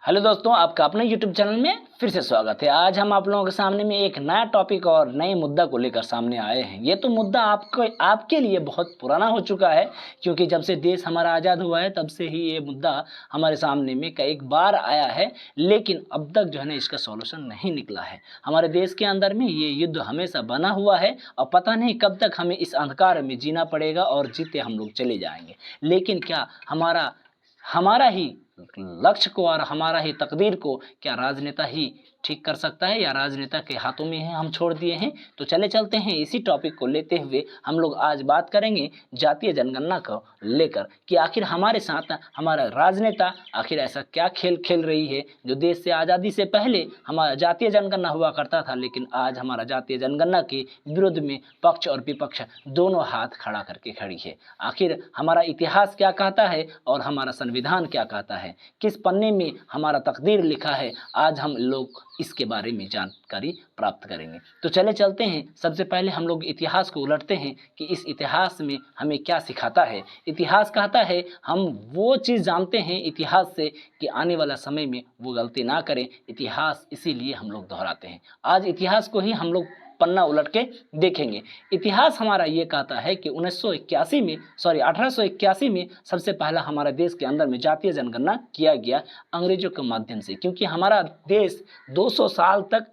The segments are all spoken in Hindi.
हेलो दोस्तों, आपका अपने YouTube चैनल में फिर से स्वागत है। आज हम आप लोगों के सामने में एक नया टॉपिक और नए मुद्दा को लेकर सामने आए हैं। ये तो मुद्दा आपके लिए बहुत पुराना हो चुका है, क्योंकि जब से देश हमारा आज़ाद हुआ है तब से ही ये मुद्दा हमारे सामने में कई बार आया है, लेकिन अब तक जो है ना इसका सॉल्यूशन नहीं निकला है। हमारे देश के अंदर में ये युद्ध हमेशा बना हुआ है और पता नहीं कब तक हमें इस अंधकार में जीना पड़ेगा और जीते हम लोग चले जाएंगे। लेकिन क्या हमारा ही लक्ष्य को और हमारा ही तकदीर को क्या राजनेता ही ठीक कर सकता है या राजनेता के हाथों में है हम छोड़ दिए हैं? तो चलते हैं इसी टॉपिक को लेते हुए हम लोग आज बात करेंगे जातीय जनगणना को लेकर कि आखिर हमारे साथ हमारा राजनेता आखिर ऐसा क्या खेल खेल रही है जो देश से आज़ादी से पहले हमारा जातीय जनगणना हुआ करता था, लेकिन आज हमारा जातीय जनगणना के विरुद्ध में पक्ष और विपक्ष दोनों हाथ खड़ा करके खड़ी है। आखिर हमारा इतिहास क्या कहता है और हमारा संविधान क्या कहता है, किस पन्ने में हमारा तकदीर लिखा है, आज हम लोग इसके बारे में जानकारी प्राप्त करेंगे। तो चलते हैं। सबसे पहले हम लोग इतिहास को उलटते हैं कि इस इतिहास में हमें क्या सिखाता है। इतिहास कहता है हम वो चीज़ जानते हैं इतिहास से कि आने वाला समय में वो गलती ना करें। इतिहास इसीलिए हम लोग दोहराते हैं। आज इतिहास को ही हम लोग पन्ना उलट के देखेंगे। इतिहास हमारा ये कहता है कि 1881 में सबसे पहला हमारा देश के अंदर में जातीय जनगणना किया गया अंग्रेजों के माध्यम से, क्योंकि हमारा देश 200 साल तक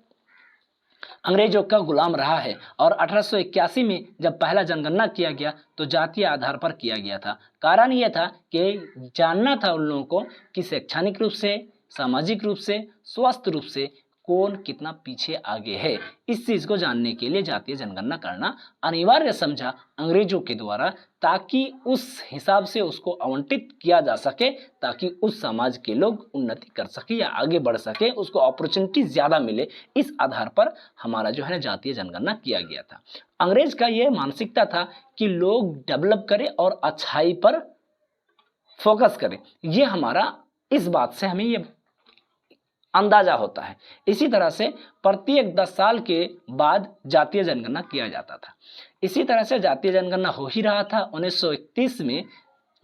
अंग्रेजों का गुलाम रहा है और 1881 में जब पहला जनगणना किया गया तो जातीय आधार पर किया गया था। कारण यह था कि जानना था उन लोगों को कि शैक्षणिक रूप से, सामाजिक रूप से, स्वस्थ रूप से कौन कितना पीछे आगे है। इस चीज़ को जानने के लिए जातीय जनगणना करना अनिवार्य समझा अंग्रेजों के द्वारा, ताकि उस हिसाब से उसको आवंटित किया जा सके, ताकि उस समाज के लोग उन्नति कर सके या आगे बढ़ सके, उसको अपॉर्चुनिटी ज़्यादा मिले। इस आधार पर हमारा जो है ना जातीय जनगणना किया गया था। अंग्रेज का ये मानसिकता था कि लोग डेवलप करें और अच्छाई पर फोकस करें। ये हमारा इस बात से हमें ये अंदाजा होता है। इसी तरह से प्रत्येक 10 साल के बाद जातीय जनगणना किया जाता था। इसी तरह से जातीय जनगणना हो ही रहा था। 1931 में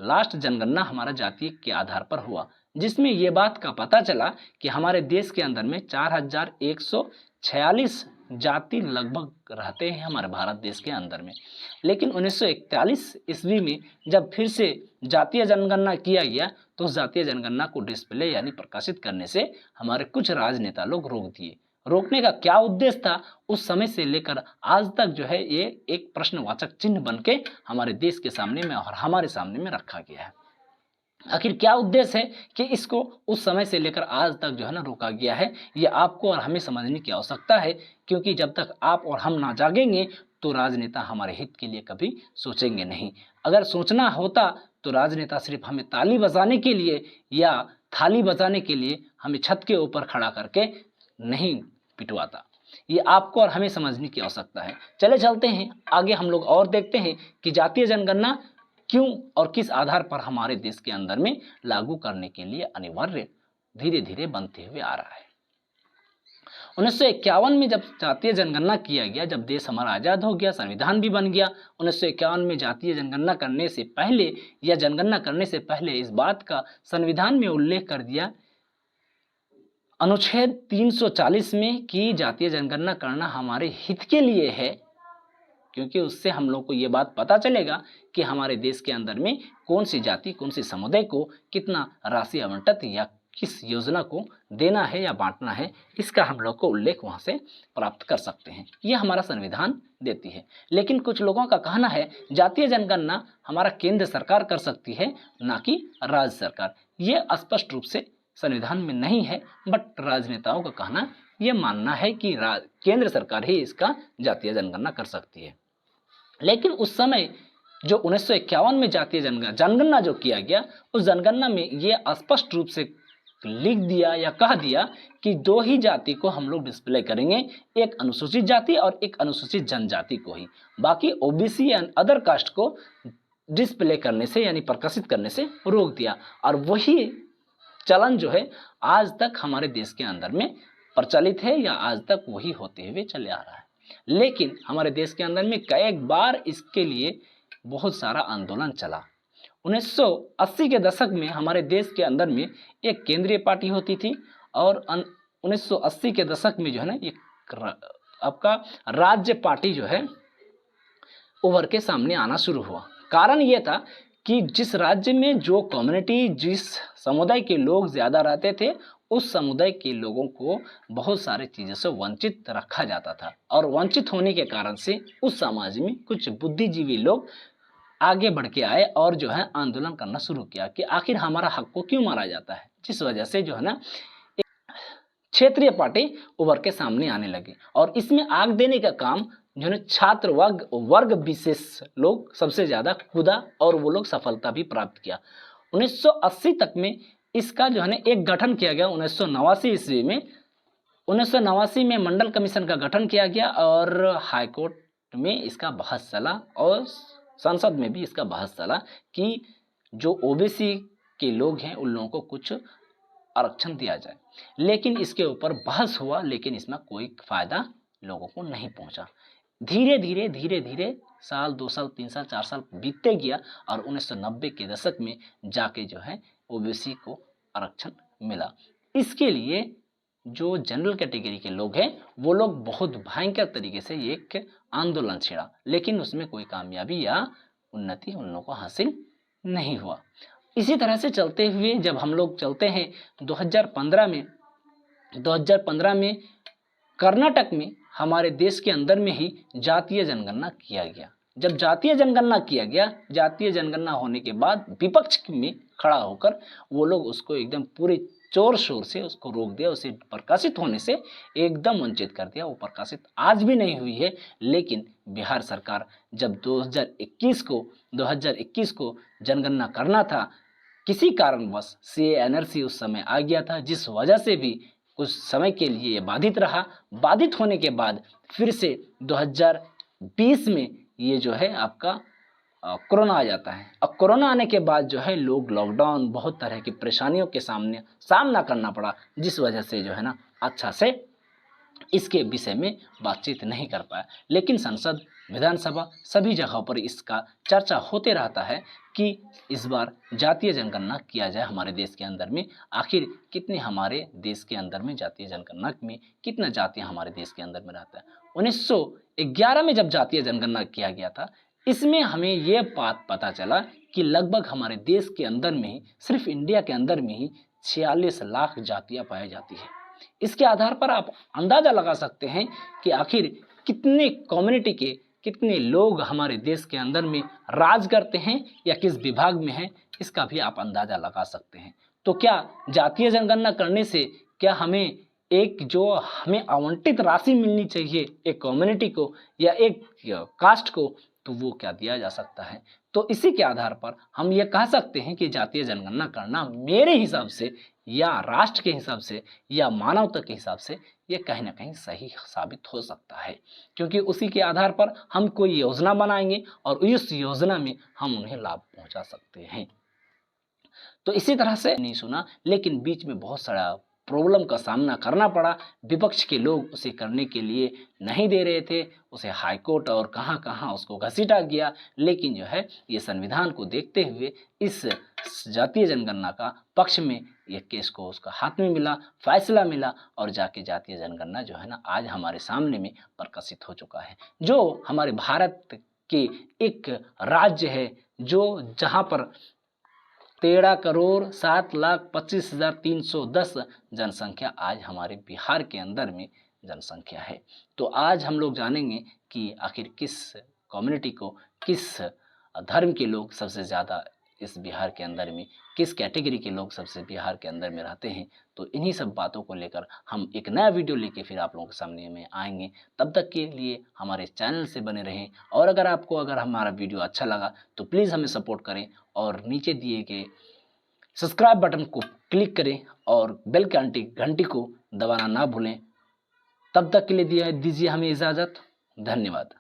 लास्ट जनगणना हमारा जातीय के आधार पर हुआ, जिसमें ये बात का पता चला कि हमारे देश के अंदर में 4146 जाति लगभग रहते हैं हमारे भारत देश के अंदर में। लेकिन 1941 ईस्वी में जब फिर से जातीय जनगणना किया गया तो उस जातीय जनगणना को डिस्प्ले यानी प्रकाशित करने से हमारे कुछ राजनेता लोग रोक दिए। रोकने का क्या उद्देश्य था, उस समय से लेकर आज तक जो है ये एक प्रश्नवाचक चिन्ह बन के हमारे देश के सामने में और हमारे सामने में रखा गया है। आखिर क्या उद्देश्य है कि इसको उस समय से लेकर आज तक जो है ना रोका गया है, ये आपको और हमें समझने की आवश्यकता है, क्योंकि जब तक आप और हम ना जागेंगे तो राजनेता हमारे हित के लिए कभी सोचेंगे नहीं। अगर सोचना होता तो राजनेता सिर्फ हमें ताली बजाने के लिए या थाली बजाने के लिए हमें छत के ऊपर खड़ा करके नहीं पिटवाता। ये आपको और हमें समझने की आवश्यकता है। चलते हैं आगे, हम लोग और देखते हैं कि जातीय जनगणना क्यों और किस आधार पर हमारे देश के अंदर में लागू करने के लिए अनिवार्य धीरे धीरे बनते हुए आ रहा है। 1951 में जब जातीय जनगणना किया गया, जब देश हमारा आज़ाद हो गया, संविधान भी बन गया, 1951 में जातीय जनगणना करने से पहले या जनगणना करने से पहले इस बात का संविधान में उल्लेख कर दिया अनुच्छेद 340 में कि जातीय जनगणना करना हमारे हित के लिए है, क्योंकि उससे हम लोग को ये बात पता चलेगा कि हमारे देश के अंदर में कौन सी जाति, कौन सी समुदाय को कितना राशि आवंटित या किस योजना को देना है या बांटना है। इसका हम लोग को उल्लेख वहाँ से प्राप्त कर सकते हैं। ये हमारा संविधान देती है। लेकिन कुछ लोगों का कहना है जातीय जनगणना हमारा केंद्र सरकार कर सकती है, ना कि राज्य सरकार। ये स्पष्ट रूप से संविधान में नहीं है, बट राजनेताओं का कहना यह मानना है कि केंद्र सरकार ही इसका जातीय जनगणना कर सकती है। लेकिन उस समय जो 1951 में जातीय जनगणना जो किया गया, उस जनगणना में ये स्पष्ट रूप से लिख दिया या कह दिया कि दो ही जाति को हम लोग डिस्प्ले करेंगे, एक अनुसूचित जाति और एक अनुसूचित जनजाति को ही। बाकी ओबीसी एंड अदर कास्ट को डिस्प्ले करने से यानी प्रकाशित करने से रोक दिया। और वही चलन जो है आज तक हमारे देश के अंदर में प्रचलित है या आज तक वही होते हुए चले आ रहा है। लेकिन हमारे देश के अंदर में कई बार इसके लिए बहुत सारा आंदोलन चला। 1980 के दशक में हमारे देश के अंदर में एक केंद्रीय पार्टी होती थी और 1980 के दशक में जो है ना एक आपका राज्य पार्टी जो है उभर के सामने आना शुरू हुआ। कारण ये था कि जिस राज्य में जो कम्युनिटी, जिस समुदाय के लोग ज़्यादा रहते थे, उस समुदाय के लोगों को बहुत सारी चीज़ों से वंचित रखा जाता था और वंचित होने के कारण से उस समाज में कुछ बुद्धिजीवी लोग आगे बढ़ के आए और जो है आंदोलन करना शुरू किया कि आखिर हमारा हक को क्यों मारा जाता है। जिस वजह से जो है ना क्षेत्रीय पार्टी उभर के सामने आने लगी और इसमें आग देने का काम जो है छात्र वर्ग विशेष लोग सबसे ज़्यादा कूदा और वो लोग सफलता भी प्राप्त किया। 1980 तक में इसका जो है ना एक गठन किया गया। 1989 ईस्वी में 1989 में मंडल कमीशन का गठन किया गया और हाईकोर्ट में इसका बहस चला और संसद में भी इसका बहस चला कि जो ओबीसी के लोग हैं उन लोगों को कुछ आरक्षण दिया जाए। लेकिन इसके ऊपर बहस हुआ, लेकिन इसमें कोई फायदा लोगों को नहीं पहुंचा। धीरे धीरे साल 2 साल 3 साल 4 साल बीतते गया और 1990 के दशक में जाके जो है ओबीसी को आरक्षण मिला। इसके लिए जो जनरल कैटेगरी के लोग हैं वो लोग बहुत भयंकर तरीके से एक आंदोलन छेड़ा, लेकिन उसमें कोई कामयाबी या उन्नति उन लोगों को हासिल नहीं हुआ। इसी तरह से चलते हुए जब हम लोग चलते हैं 2015 में कर्नाटक में हमारे देश के अंदर में ही जातीय जनगणना किया गया। जब जातीय जनगणना होने के बाद विपक्ष में खड़ा होकर वो लोग उसको एकदम पूरे जोर शोर से उसको रोक दिया, उसे प्रकाशित होने से एकदम वंचित कर दिया। वो प्रकाशित आज भी नहीं हुई है, लेकिन बिहार सरकार जब 2021 को जनगणना करना था, किसी कारणवश CA/NRC उस समय आ गया था, जिस वजह से भी कुछ समय के लिए ये बाधित रहा। बाधित होने के बाद फिर से 2020 में ये जो है आपका कोरोना आ जाता है। अब कोरोना आने के बाद जो है लोग लॉकडाउन, बहुत तरह की परेशानियों के सामना करना पड़ा, जिस वजह से जो है ना अच्छा से इसके विषय में बातचीत नहीं कर पाया। लेकिन संसद, विधानसभा सभी जगहों पर इसका चर्चा होते रहता है कि इस बार जातीय जनगणना किया जाए हमारे देश के अंदर में। आखिर कितने हमारे देश के अंदर में जातीय जनगणना में कितना जातियाँ हमारे देश के अंदर में रहता है। 1911 में जब जातीय जनगणना किया गया था, इसमें हमें ये बात पता चला कि लगभग हमारे देश के अंदर में ही, सिर्फ इंडिया के अंदर में ही 46 लाख जातियाँ पाई जाती है। इसके आधार पर आप अंदाजा लगा सकते हैं कि आखिर कितने कम्युनिटी के कितने लोग हमारे देश के अंदर में राज करते हैं या किस विभाग में हैं, इसका भी आप अंदाजा लगा सकते हैं। तो क्या जातीय जनगणना करने से क्या हमें हमें आवंटित राशि मिलनी चाहिए एक कम्युनिटी को या एक कास्ट को, तो वो क्या दिया जा सकता है? तो इसी के आधार पर हम ये कह सकते हैं कि जातीय जनगणना करना मेरे हिसाब से या राष्ट्र के हिसाब से या मानवता के हिसाब से ये कहीं ना कहीं सही साबित हो सकता है, क्योंकि उसी के आधार पर हम कोई योजना बनाएंगे और इस योजना में हम उन्हें लाभ पहुंचा सकते हैं। तो इसी तरह से नहीं सुना, लेकिन बीच में बहुत सारा प्रॉब्लम का सामना करना पड़ा। विपक्ष के लोग उसे करने के लिए नहीं दे रहे थे, उसे हाईकोर्ट और कहां कहां उसको घसीटा गया। लेकिन जो है ये संविधान को देखते हुए इस जातीय जनगणना का पक्ष में ये केस को उसका हाथ में मिला, फैसला मिला और जाके जातीय जनगणना जो है ना आज हमारे सामने में प्रकाशित हो चुका है। जो हमारे भारत के एक राज्य है जो जहाँ पर 13,07,25,310 जनसंख्या आज हमारे बिहार के अंदर में जनसंख्या है। तो आज हम लोग जानेंगे कि आखिर किस कम्युनिटी को, किस धर्म के लोग सबसे ज़्यादा इस बिहार के अंदर में, किस कैटेगरी के लोग सबसे बिहार के अंदर में रहते हैं। तो इन्हीं सब बातों को लेकर हम एक नया वीडियो लेके फिर आप लोगों के सामने में आएंगे। तब तक के लिए हमारे चैनल से बने रहें और अगर हमारा वीडियो अच्छा लगा तो प्लीज़ हमें सपोर्ट करें और नीचे दिए गए सब्सक्राइब बटन को क्लिक करें और बेल की घंटी को दबाना ना भूलें। तब तक के लिए दीजिए हमें इजाज़त। धन्यवाद।